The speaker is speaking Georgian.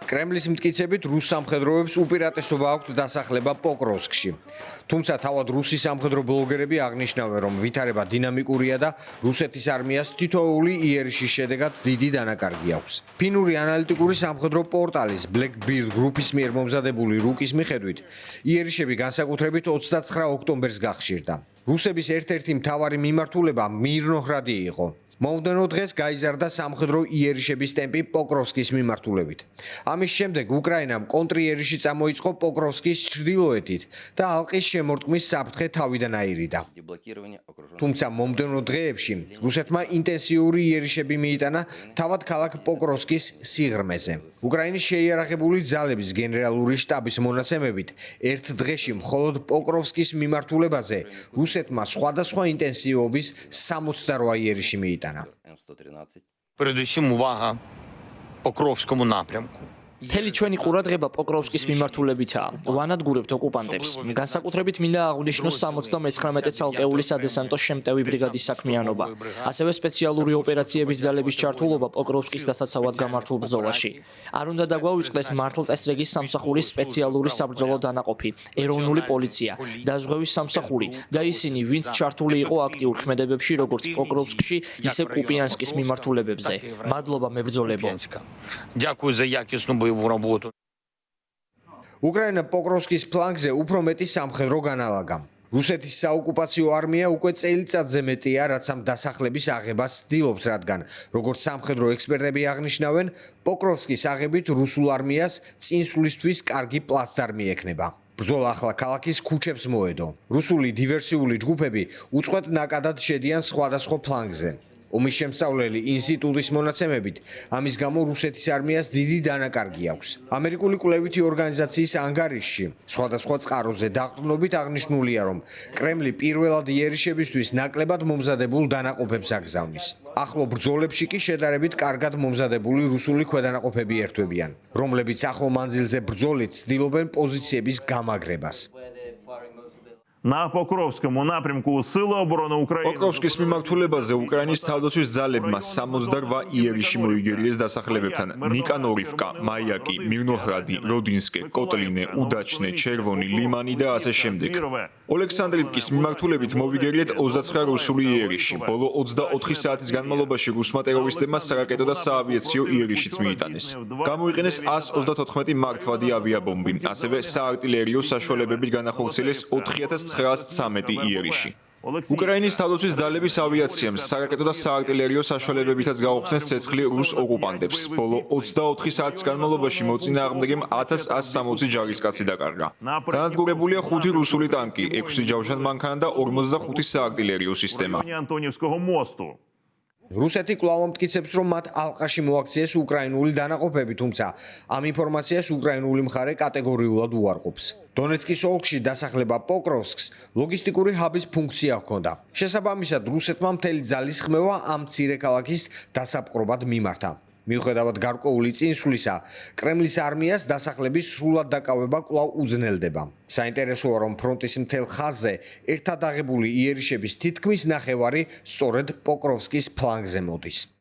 კრემლის მტკიცებით რუს სამხედროებს უპირატესობა აქვთ დასახლება პოკროვსკში. თუმცა თავად რუსი სამხედრო ბლოგერები აღნიშნავენ, რომ ვითარება დინამიკურია და რუსეთის არმიას თითოეული იერიშის შედეგად დიდი დანაკარგი აქვს. ფინური ანალიტიკური სამხედრო პორტალის Black Beard გრუპის მიერ მომზადებული რუკის მიხედვით, იერიშები განსაკუთრებით 29 ოქტომბერს გახშირდა. რუსების ერთ-ერთი მთავარი მიმართულება მირნოჰრადი იყო. მომდევნო დღეს გაიზარდა სამხედრო იერიშების ტემპი პოკროვსკის მიმართულებით. ამის შემდეგ უკრაინამ კონტრიერიში წამოიწყო პოკროვსკის ჩრდილოეთით და ალყის შემორტყმის საფრთხე თავიდან აირიდა. თუმცა მომდევნო დღეებში რუსეთმა ინტენსიური იერიშები მიიტანა თავად ქალაქ პოკროვსკის სიღრმეზე. უკრაინის შეიარაღებული ძალების გენერალური შტაბის მონაცემებით, ერთ დღეში მხოლოდ პოკროვსკის მიმართულებაზე რუსეთმა სხვადასხვა ინტენსივობის 68 იერიში მიიტანა. Передусім увага Покровському напрямку. მთელი ჩვენი ყურადღება პოკროვსკის მიმართულებითაა. ვანადგურებთ ოკუპანტებს. განსაკუთრებით მინდა აღვნიშნოს 79 ცალკეული სადესანტო შემტევი ბრიგადის საქმიანობა. ასევე სპეციალური ოპერაციების ძალების ჩართულობა პოკროვსკის დასაცავად გამართულ ბრძოლაში. არ უნდა დაგვაუწყდეს მართლწესრიგის სამსახურის სპეციალური საბრძოლო დანაყოფი, ეროვნული პოლიცია, დაზღვევის სამსახური და ისინი, ვინც ჩართული იყო აქტიურ ქმედებებში, როგორც პოკროვსკში, ისე კუპიანსკის მიმართულებებზე. მადლობა მებრძოლებო. Дякую за якісну бойову роботу. უკრაინა პოკროვსკის ფლანგზე უფრო მეტი სამხედრო განალაგა. რუსეთის საოკუპაციო არმია უკვე წელიწადზე მეტია, რაც ამ დასახლების აღებას ცდილობს, რადგან, როგორც სამხედრო ექსპერტები აღნიშნავენ, პოკროვსკის აღებით რუსულ არმიას წინსვლისთვის კარგი პლაცდარმი ექნება. ბრძოლა ახლა ქალაქის ქუჩებს მოედო. რუსული დივერსიული ჯგუფები უწყვეტ ნაკადად შედიან სხვადასხვა ფლანგზე. ომის შემსწავლელი ინსტიტუტის მონაცემებით, ამის გამო რუსეთის არმიას დიდი დანაკარგი აქვს. ამერიკული კვლევითი ორგანიზაციის ანგარიშში სხვადასხვა წყაროზე დაყრდნობით აღნიშნულია, რომ კრემლი პირველად იერიშებისთვის ნაკლებად მომზადებულ დანაყოფებს აგზავნის. ახლო ბრძოლებში კი შედარებით კარგად მომზადებული რუსული ქვედანაყოფები ერთვებიან, რომლებიც ახლო მანძილზე ბრძოლით ცდილობენ პოზიციების გამაგრებას. На Покровскому напрямку силы обороны Украины. Покровскის მიმართულებაზე უკრაინის თავდაცვის ძალებმა 68 იერიში მოიგერიეს დასახლებებთან. ნიკანორივკა, მაიაკი, მირნოჰრადი, როდინსკე, კოტლინე, უდაჩნე, ჩერვონი, ლიმანი და ასე შემდეგ. ოლექსანდრივკის მიმართულებით მოვიგერიეთ 29 რუსული იერიში. ბოლო 24 საათის განმავლობაში რუსმა ტერორისტებმა სარაკეტო და საავიაციო იერიშიც მიიტანეს. გამოიყენეს 134 მართვადი ავიაბომბი, ასევე საარტილერიო საშუალებებით განახორციელეს 4913 იერიში. უკრაინის თავდაცვის ძალების ავიაციამ სარაკეტო და საარტილერიო საშუალებებითაც გაუხსნეს ცეცხლი რუს ოკუპანტებს. ბოლო 24 საათის განმავლობაში მოწინააღმდეგემ 1160 ჯარისკაცი დაკარგა. განადგურებულია 5 რუსული ტანკი, 6 ჯავშან მანქანა და 45 საარტილერიო სისტემა. Антонівського мосту. რუსეთი კვლავ ამტკიცებს, რომ მათ ალყაში მოაქციეს უკრაინული დანაყოფები, თუმცა ამ ინფორმაციას უკრაინული მხარე კატეგორიულად უარყოფს. დონეცკის ოლქში დასახლება პოკროვსკს ლოგისტიკური ჰაბის ფუნქცია ჰქონდა. შესაბამისად, რუსეთმა მთელი ძალის ხმევა ამ მცირე ქალაქის დასაპყრობად მიმართა. მიუხედავად გარკვეული წინსვლისა, კრემლის არმიას დასახლების სრულად დაკავება კვლავ უძნელდება. საინტერესოა, რომ ფრონტის მთელ ხაზზე ერთად აღებული იერიშების თითქმის ნახევარი სწორედ პოკროვსკის ფლანგზე მოდის.